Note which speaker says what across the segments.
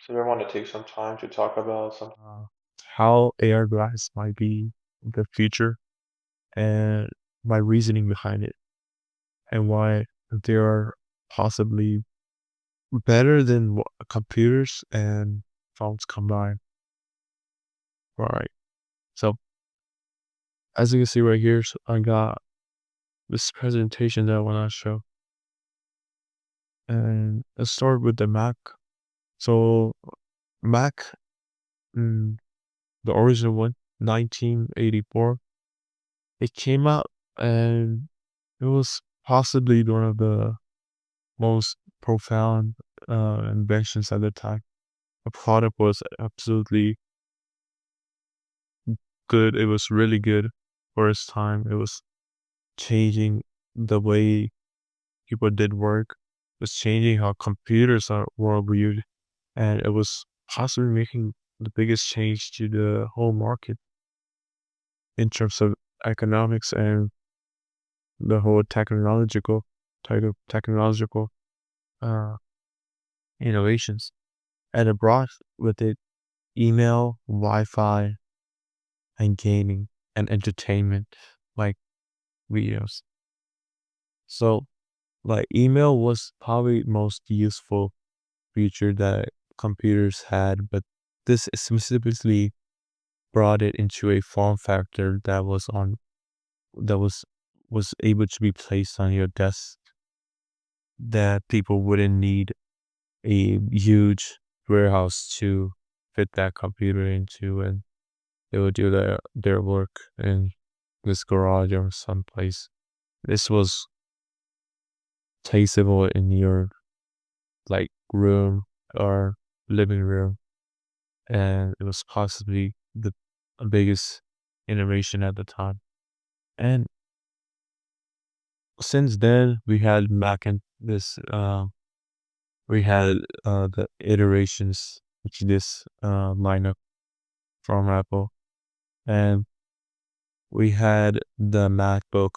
Speaker 1: So I want to take some time to talk about some.
Speaker 2: uh, how AR glasses might be the future and my reasoning behind it and why they are possibly better than computers and phones combined. All right. So as you can see right here, so I got this presentation that I want to show, and let's start with the Mac. So Mac, mm, the original one, 1984, it came out and it was possibly one of the most profound inventions at the time. The product was absolutely good. It was really good for its time. It was changing the way people did work. It was changing how computers were viewed, and it was possibly making the biggest change to the whole market in terms of economics and the whole technological uh, innovations. And it brought with it email, Wi-Fi, and gaming and entertainment like videos. So like email was probably the most useful feature that computers had, but this specifically brought it into a form factor that was able to be placed on your desk that people wouldn't need a huge warehouse to fit that computer into, and they would do their work in this garage or someplace. This was placeable in your like room or living room, and it was possibly the biggest innovation at the time. And since then, we had Mac and this we had the iterations which this lineup from Apple, and we had the MacBook,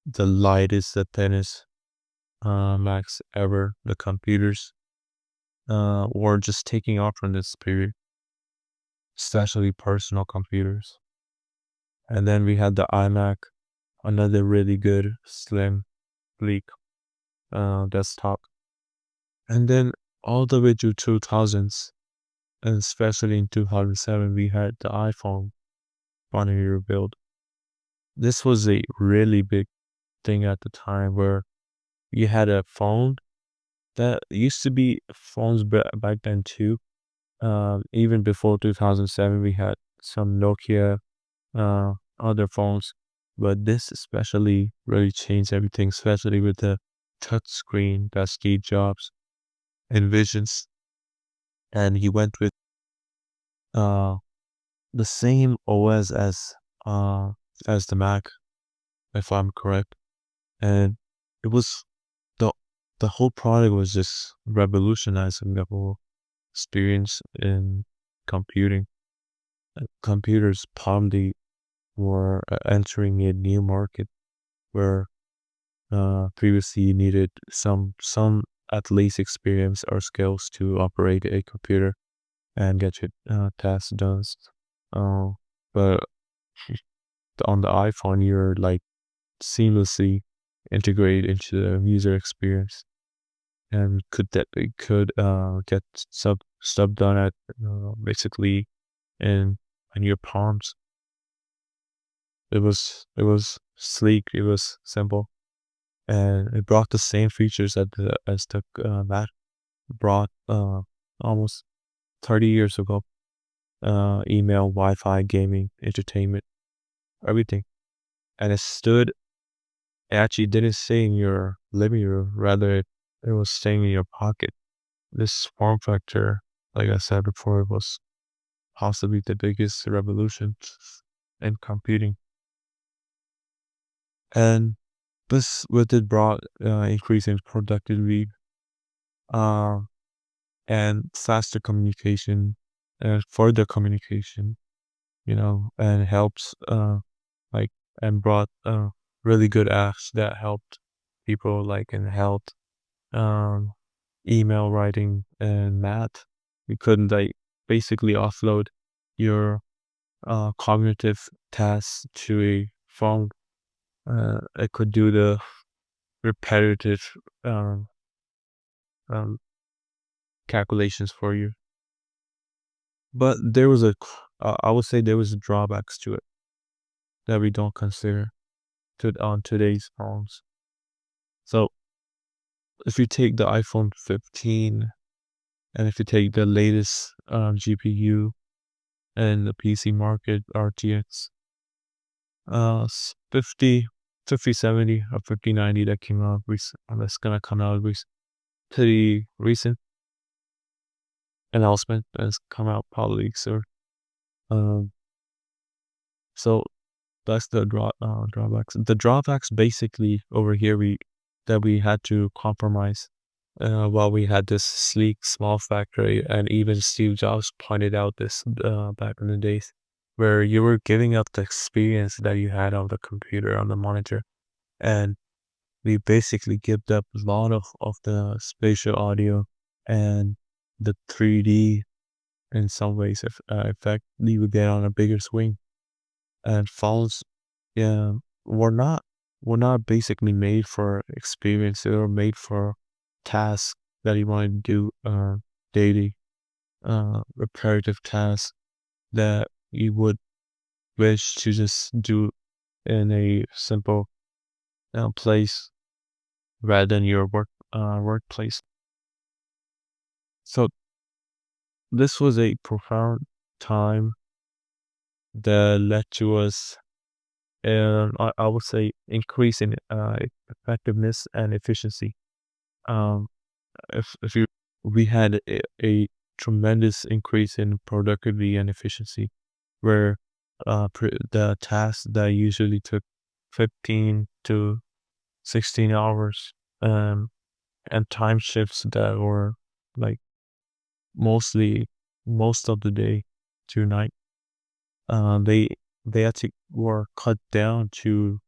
Speaker 2: the lightest, the thinnest Macs ever. The computers were just taking off from this period, especially personal computers. And then we had the iMac, another really good, slim, sleek desktop. And then all the way to 2000s, and especially in 2007, we had the iPhone finally revealed. This was a really big thing at the time where you had a phone that used to be phones back then too. Even before 2007, we had some Nokia, other phones, but this especially really changed everything, especially with the touch screen that Steve Jobs envisions. And he went with uh the same OS uh as the Mac, if I'm correct. And it was the the whole product was just revolutionizing the whole experience in computing. Computers probably were entering a new market where previously you needed some at least experience or skills to operate a computer and get your tasks done. Uh, but on the iPhone, you're like seamlessly integrated into the user experience and could get stuff done at basically in your palms. It was sleek, it was simple, and it brought the same features as the Mac brought almost 30 years ago. Email, Wi-Fi, gaming, entertainment, everything. And it actually didn't stay in your living room, rather it was staying in your pocket. This form factor, like I said before, was possibly the biggest revolution in computing. And this with it brought increase in productivity, uh, and faster communication and further communication, and helps like and brought really good apps that helped people like in health, um, email writing and math. You could like basically offload your cognitive tasks to a phone. It could do the repetitive um, um, calculations for you. But there was I would say there was drawbacks to it that we don't consider on today's phones. So if you take the iPhone 15 and if you take the latest GPU and the PC market RTX 50, 5070 or 5090 that came out that's gonna come out pretty recent announcement that's come out probably soon. Um, so that's the drawbacks. The drawbacks basically over here we had to compromise while we had this sleek small factory, and even Steve Jobs pointed out this back in the days where you were giving up the experience that you had on the computer on the monitor, and we basically give up a lot of the spatial audio and the 3D in some ways effect we would get on a bigger screen. And phones, yeah, were not were not basically made for experience. They were made for tasks that you want to do daily, repetitive tasks that you would wish to just do in a simple place rather than your workplace. So this was a profound time that led to us, and I would say, increase in effectiveness and efficiency. Um, if you we had a tremendous increase in productivity and efficiency, where the tasks that usually took 15 to 16 hours, um, and time shifts that were like mostly most of the day to night, they actually were cut down to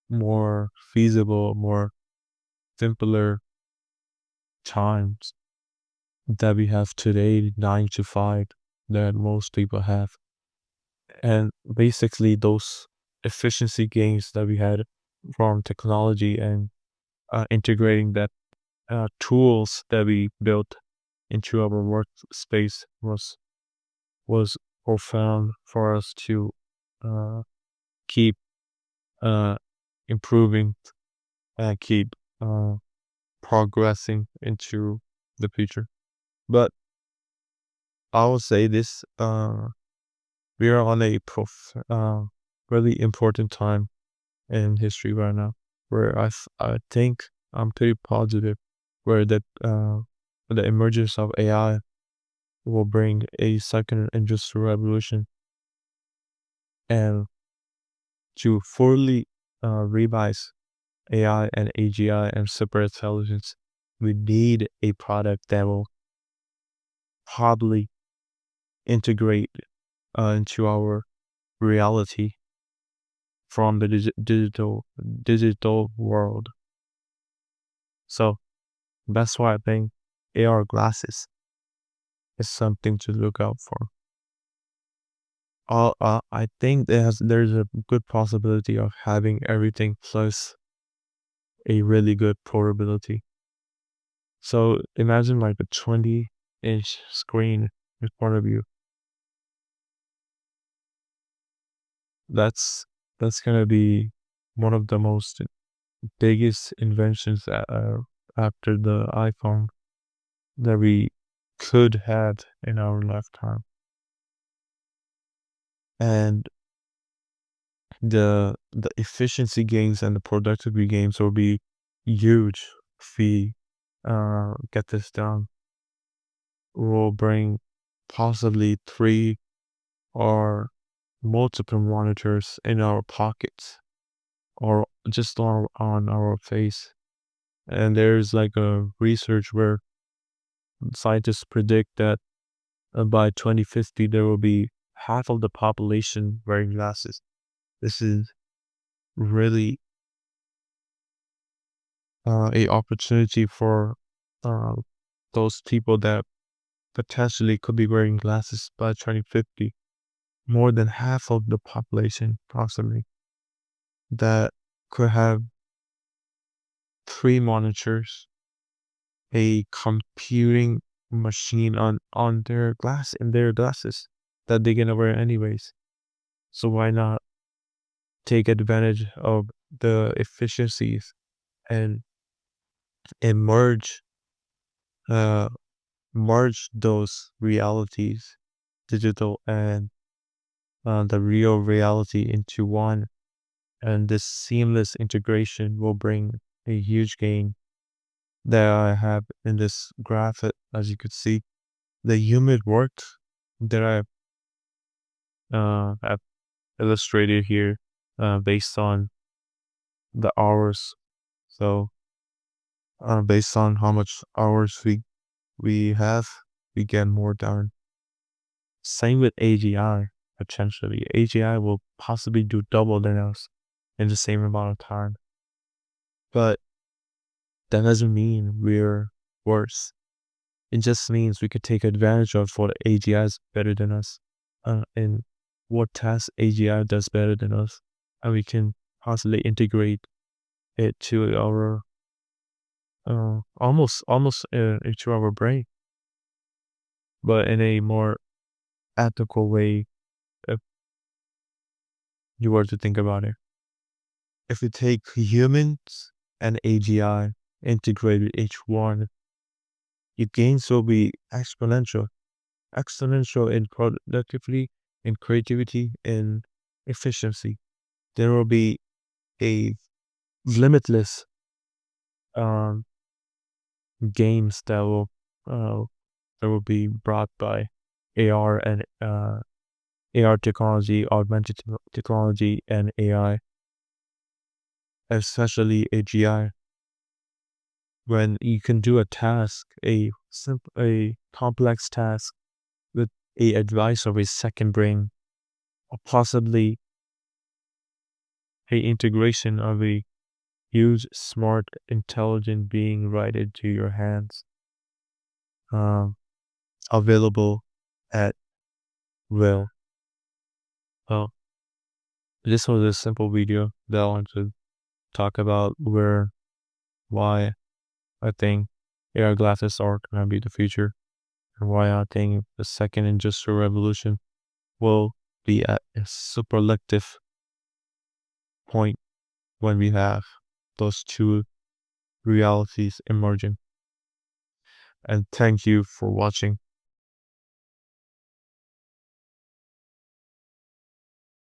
Speaker 2: more feasible, more simpler times that we have today, 9 to 5, that most people have. And basically, those efficiency gains that we had from technology and integrating that tools that we built into our workspace was profound for us to uh, keep uh, improving and keep uh, progressing into the future. But I will say this: we are on a really important time in history right now, where I think I'm pretty positive where that the emergence of AI will bring a second industrial revolution, and to fully revise AI and AGI and super intelligence, we need a product that will probably integrate into our reality from the digital world. So that's why I think AR glasses is something to look out for. I think there's a good possibility of having everything plus a really good portability. So imagine like a 20-inch screen in front of you. That's that's gonna be one of the most biggest inventions after the iPhone that we could have in our lifetime. And the efficiency gains and the productivity gains will be huge if we get this done. Will bring possibly three or multiple monitors in our pockets or just on our face. And there's like a research where scientists predict that by 2050 there will be half of the population wearing glasses. This is really a opportunity for uh, those people that potentially could be wearing glasses by 2050. More than half of the population, approximately, that could have 3 monitors, a computing machine on their glasses that they're gonna wear anyways. So why not take advantage of the efficiencies and and uh merge those realities, digital and the real reality, into one, and this seamless integration will bring a huge gain that I have in this graph. As you could see, the human work that have illustrated here, based on the hours. So, based on how much hours we have, we get more done. Same with AGI. Potentially, AGI will possibly do double than us in the same amount of time. But that doesn't mean we're worse. It just means we could take advantage of what AGI is better than us, and what tasks AGI does better than us, and we can possibly integrate it to our almost into our brain, but in a more ethical way, if you were to think about it. If we take humans and AGI, integrated each one, your gains will be exponential in productivity, in creativity, in efficiency. There will be a limitless um, gains uh, that will be brought by AR and AR technology, augmented technology, and AI, especially AGI. When you can do a task, a complex task, with a advice of a second brain, or possibly a integration of a huge, smart, intelligent being right into your hands, um, available at will. Well, this was a simple video that I wanted to talk about why I think AR glasses are gonna be the future, and why I think the second industrial revolution will be at a superlative point when we have those two realities emerging. And thank you for watching.